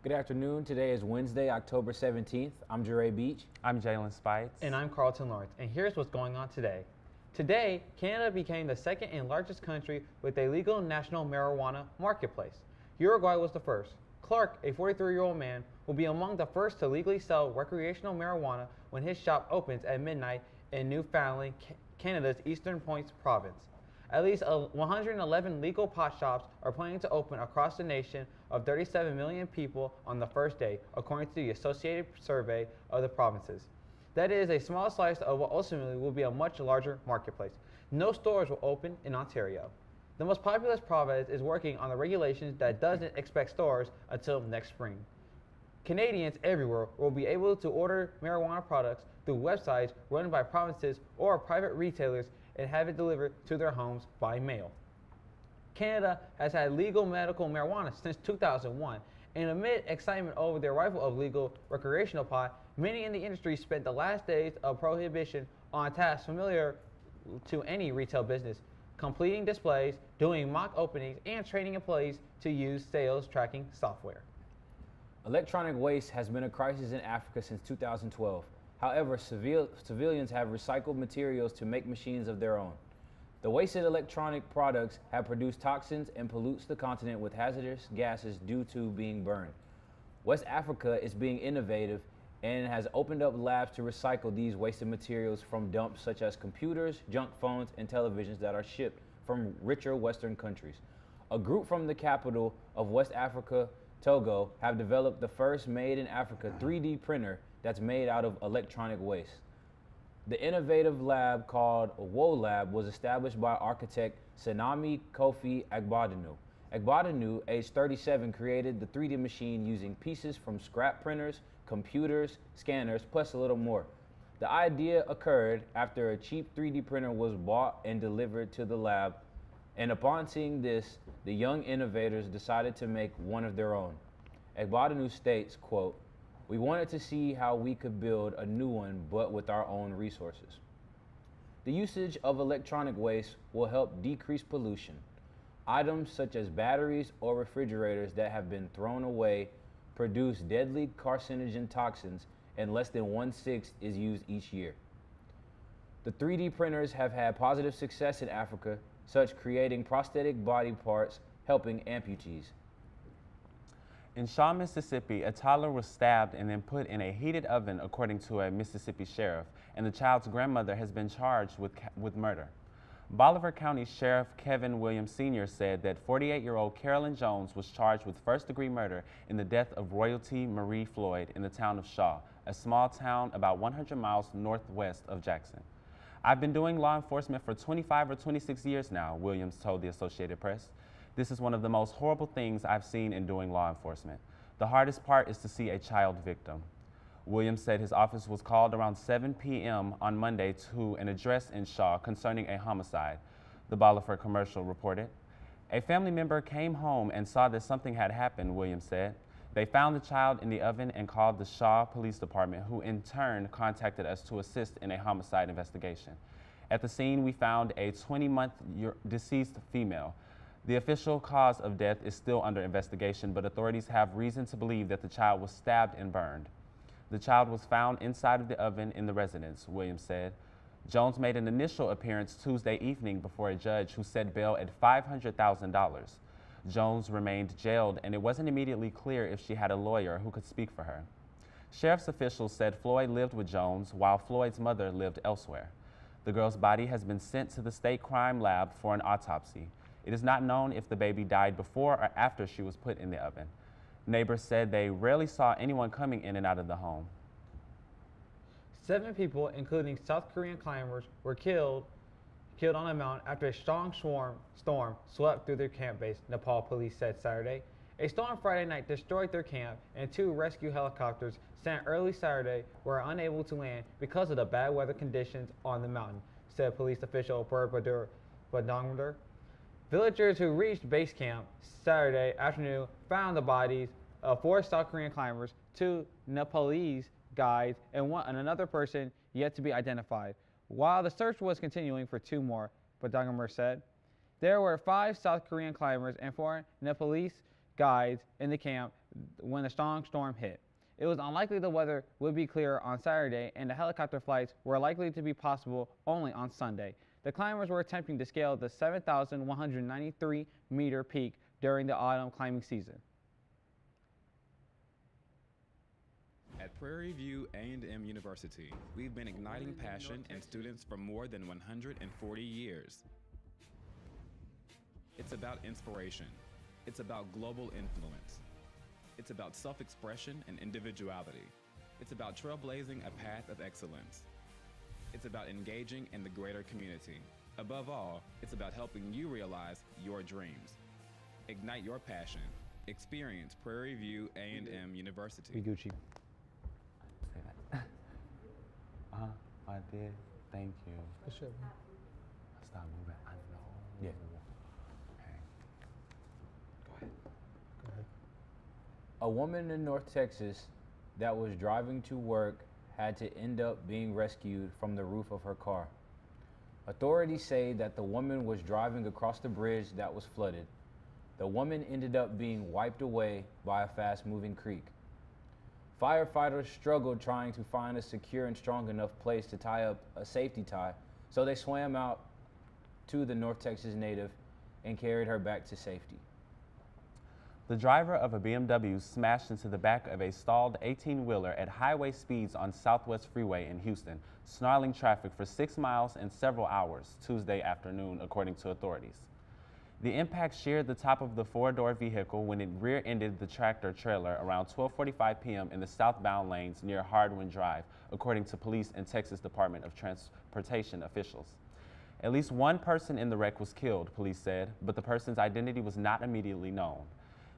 Good afternoon. Today is Wednesday, October 17th. I'm Jeray Beach. I'm Jalen Spites. And I'm Carlton Lawrence. And here's what's going on today. Today, Canada became the second and largest country with a legal national marijuana marketplace. Uruguay was the first. Clark, a 43-year-old man, will be among the first to legally sell recreational marijuana when his shop opens at midnight in Newfoundland, Canada's Eastern Points province. At least 111 legal pot shops are planning to open across the nation of 37 million people on the first day, according to the Associated Survey of the Provinces. That is a small slice of what ultimately will be a much larger marketplace. No stores will open in Ontario. The most populous province is working on the regulations that doesn't expect stores until next spring. Canadians everywhere will be able to order marijuana products through websites run by provinces or private retailers and have it delivered to their homes by mail. Canada has had legal medical marijuana since 2001, and amid excitement over the arrival of legal recreational pot, many in the industry spent the last days of prohibition on tasks familiar to any retail business, completing displays, doing mock openings, and training employees to use sales tracking software. Electronic waste has been a crisis in Africa since 2012. However, civilians have recycled materials to make machines of their own. The wasted electronic products have produced toxins and pollutes the continent with hazardous gases due to being burned. West Africa is being innovative and has opened up labs to recycle these wasted materials from dumps such as computers, junk phones, and televisions that are shipped from richer Western countries. A group from the capital of West Africa, Togo, have developed the first made in Africa 3D printer that's made out of electronic waste. The innovative lab called WO Lab was established by architect Senami Kofi Agbadanu. Agbadanu, aged 37, created the 3D machine using pieces from scrap printers, computers, scanners, plus a little more. The idea occurred after a cheap 3D printer was bought and delivered to the lab, and upon seeing this, the young innovators decided to make one of their own. Agbadanu states, quote, "We wanted to see how we could build a new one, but with our own resources." The usage of electronic waste will help decrease pollution. Items such as batteries or refrigerators that have been thrown away produce deadly carcinogen toxins, and less than 1/6 is used each year. The 3D printers have had positive success in Africa, such creating prosthetic body parts, helping amputees. In Shaw, Mississippi, a toddler was stabbed and then put in a heated oven, according to a Mississippi sheriff, and the child's grandmother has been charged with murder. Bolivar County Sheriff Kevin Williams Sr. said that 48-year-old Carolyn Jones was charged with first-degree murder in the death of Royalty Marie Floyd in the town of Shaw, a small town about 100 miles northwest of Jackson. "I've been doing law enforcement for 25 or 26 years now," Williams told the Associated Press. "This is one of the most horrible things I've seen in doing law enforcement. The hardest part is to see a child victim." Williams said his office was called around 7 p.m. on Monday to an address in Shaw concerning a homicide, the Bolivar Commercial reported. "A family member came home and saw that something had happened," Williams said. "They found the child in the oven and called the Shaw Police Department, who in turn contacted us to assist in a homicide investigation. At the scene, we found a 20-month deceased female. The official cause of death is still under investigation, but authorities have reason to believe that the child was stabbed and burned. The child was found inside of the oven in the residence," Williams said. Jones made an initial appearance Tuesday evening before a judge who set bail at $500,000. Jones remained jailed, and it wasn't immediately clear if she had a lawyer who could speak for her. Sheriff's officials said Floyd lived with Jones while Floyd's mother lived elsewhere. The girl's body has been sent to the state crime lab for an autopsy. It is not known if the baby died before or after she was put in the oven. Neighbors said they rarely saw anyone coming in and out of the home. 7 people, including South Korean climbers, were killed on a mountain after a strong storm swept through their camp base, Nepal police said Saturday. A storm Friday night destroyed their camp, and 2 rescue helicopters sent early Saturday were unable to land because of the bad weather conditions on the mountain, said police official Badangder. Villagers who reached base camp Saturday afternoon found the bodies of 4 South Korean climbers, 2 Nepalese guides, and another person yet to be identified, while the search was continuing for 2 more, Badangder said. There were 5 South Korean climbers and 4 Nepalese guides in the camp when the strong storm hit. It was unlikely the weather would be clear on Saturday, and the helicopter flights were likely to be possible only on Sunday. The climbers were attempting to scale the 7,193-meter peak during the autumn climbing season. At Prairie View A&M University, we've been igniting passion in students for more than 140 years. It's about inspiration. It's about global influence. It's about self-expression and individuality. It's about trailblazing a path of excellence. It's about engaging in the greater community. Above all, it's about helping you realize your dreams. Ignite your passion. Experience Prairie View A&M University. Be Gucci. Say that. I did. Thank you. Good shit, man. Stop moving. I know. Yeah. Okay. Go ahead. Go ahead. A woman in North Texas that was driving to work had to end up being rescued from the roof of her car. Authorities say that the woman was driving across the bridge that was flooded. The woman ended up being wiped away by a fast-moving creek. Firefighters struggled trying to find a secure and strong enough place to tie up a safety tie, so they swam out to the North Texas native and carried her back to safety. The driver of a BMW smashed into the back of a stalled 18-wheeler at highway speeds on Southwest Freeway in Houston, snarling traffic for 6 miles and several hours Tuesday afternoon, according to authorities. The impact sheared the top of the four-door vehicle when it rear-ended the tractor-trailer around 12:45 p.m. in the southbound lanes near Hardwin Drive, according to police and Texas Department of Transportation officials. At least one person in the wreck was killed, police said, but the person's identity was not immediately known.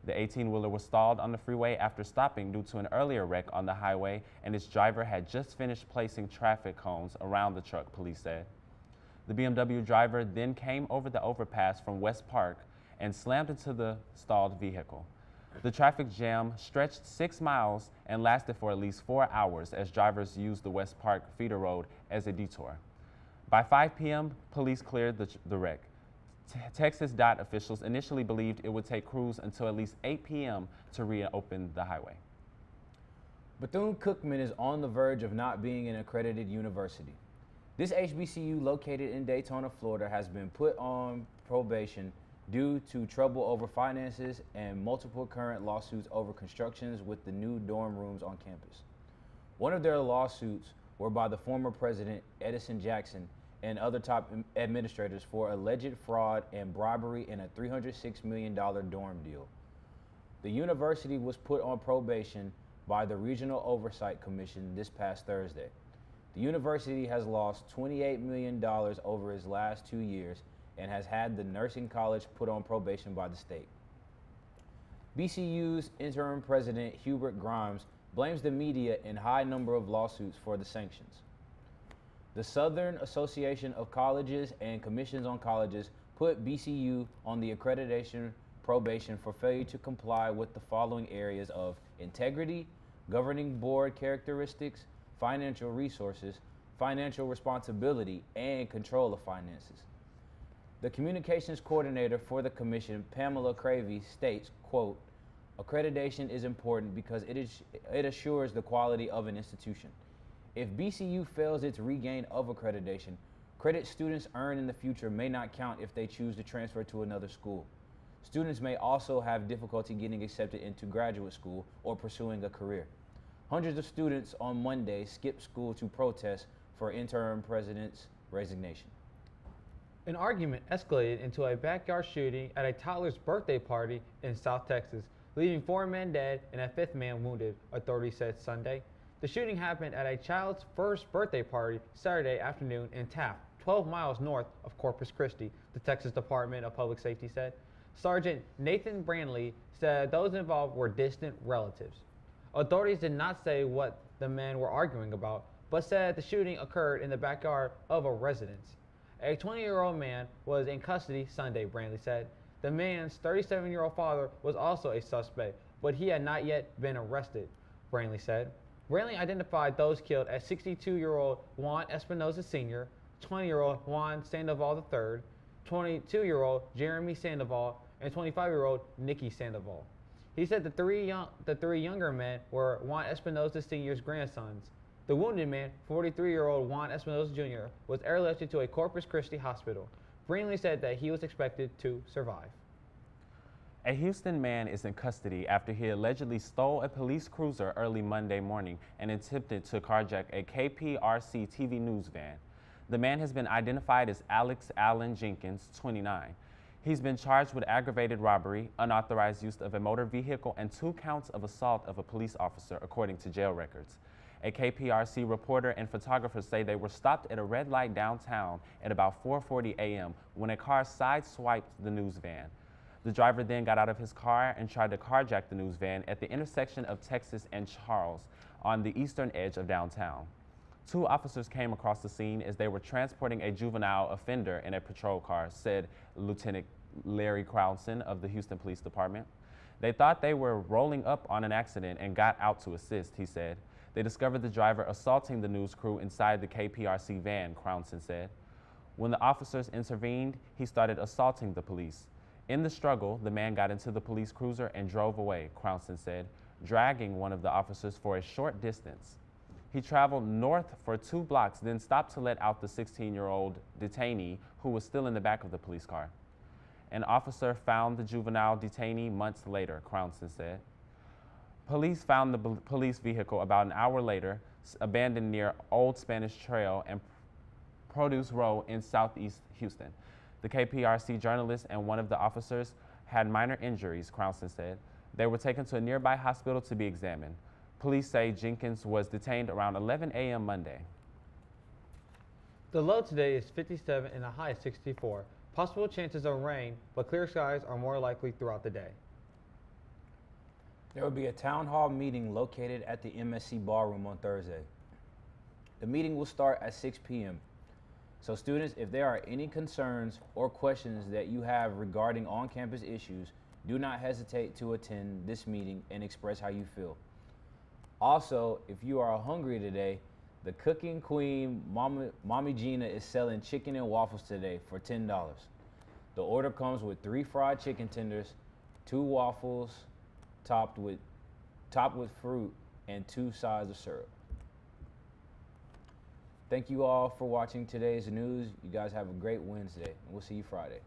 The 18-wheeler was stalled on the freeway after stopping due to an earlier wreck on the highway, and its driver had just finished placing traffic cones around the truck, police said. The BMW driver then came over the overpass from West Park and slammed into the stalled vehicle. The traffic jam stretched 6 miles and lasted for at least 4 hours as drivers used the West Park feeder road as a detour. By 5 p.m., police cleared the wreck. Texas DOT officials initially believed it would take crews until at least 8 p.m. to reopen the highway. Bethune-Cookman is on the verge of not being an accredited university. This HBCU located in Daytona, Florida has been put on probation due to trouble over finances and multiple current lawsuits over constructions with the new dorm rooms on campus. One of their lawsuits were by the former president, Edison Jackson, and other top administrators for alleged fraud and bribery in a $306 million dorm deal. The university was put on probation by the Regional Oversight Commission this past Thursday. The university has lost $28 million over its last 2 years and has had the nursing college put on probation by the state. BCU's interim president, Hubert Grimes, blames the media and high number of lawsuits for the sanctions. The Southern Association of Colleges and Commissions on Colleges put BCU on the accreditation probation for failure to comply with the following areas of integrity, governing board characteristics, financial resources, financial responsibility, and control of finances. The communications coordinator for the commission, Pamela Cravey, states, quote, accreditation is important because it assures the quality of an institution. If BCU fails its regain of accreditation, credit students earn in the future may not count if they choose to transfer to another school. Students may also have difficulty getting accepted into graduate school or pursuing a career. Hundreds of students on Monday skipped school to protest for interim president's resignation. An argument escalated into a backyard shooting at a toddler's birthday party in South Texas, leaving 4 men dead and a 5th man wounded, authorities said Sunday. The shooting happened at a child's first birthday party Saturday afternoon in Taft, 12 miles north of Corpus Christi, the Texas Department of Public Safety said. Sergeant Nathan Brandley said those involved were distant relatives. Authorities did not say what the men were arguing about, but said the shooting occurred in the backyard of a residence. A 20-year-old man was in custody Sunday, Brandley said. The man's 37-year-old father was also a suspect, but he had not yet been arrested, Brandley said. Brandley identified those killed as 62-year-old Juan Espinoza Sr., 20-year-old Juan Sandoval III, 22-year-old Jeremy Sandoval, and 25-year-old Nikki Sandoval. He said the three younger men were Juan Espinosa Sr.'s grandsons. The wounded man, 43-year-old Juan Espinosa Jr., was airlifted to a Corpus Christi hospital. Breenley said that he was expected to survive. A Houston man is in custody after he allegedly stole a police cruiser early Monday morning and attempted to carjack a KPRC-TV news van. The man has been identified as Alex Allen Jenkins, 29. He's been charged with aggravated robbery, unauthorized use of a motor vehicle, and 2 counts of assault of a police officer, according to jail records. A KPRC reporter and photographer say they were stopped at a red light downtown at about 4:40 a.m. when a car sideswiped the news van. The driver then got out of his car and tried to carjack the news van at the intersection of Texas and Charles on the eastern edge of downtown. 2 officers came across the scene as they were transporting a juvenile offender in a patrol car, said Lieutenant Larry Crowdson of the Houston Police Department. They thought they were rolling up on an accident and got out to assist, he said. They discovered the driver assaulting the news crew inside the KPRC van, Crowdson said. When the officers intervened, he started assaulting the police. In the struggle, the man got into the police cruiser and drove away, Crowdson said, dragging one of the officers for a short distance. He traveled north for 2 blocks, then stopped to let out the 16-year-old detainee who was still in the back of the police car. An officer found the juvenile detainee months later, Crowdson said. Police found the police vehicle about an hour later, abandoned near Old Spanish Trail and Produce Row in southeast Houston. The KPRC journalist and one of the officers had minor injuries, Crowdson said. They were taken to a nearby hospital to be examined. Police say Jenkins was detained around 11 a.m. Monday. The low today is 57 and the high is 64. Possible chances of rain, but clear skies are more likely throughout the day. There will be a town hall meeting located at the MSC Ballroom on Thursday. The meeting will start at 6 p.m. So students, if there are any concerns or questions that you have regarding on-campus issues, do not hesitate to attend this meeting and express how you feel. Also, if you are hungry today, the Cooking Queen Mommy Gina is selling chicken and waffles today for $10. The order comes with 3 fried chicken tenders, 2 waffles, topped with fruit, and 2 sides of syrup. Thank you all for watching today's news. You guys have a great Wednesday, and we'll see you Friday.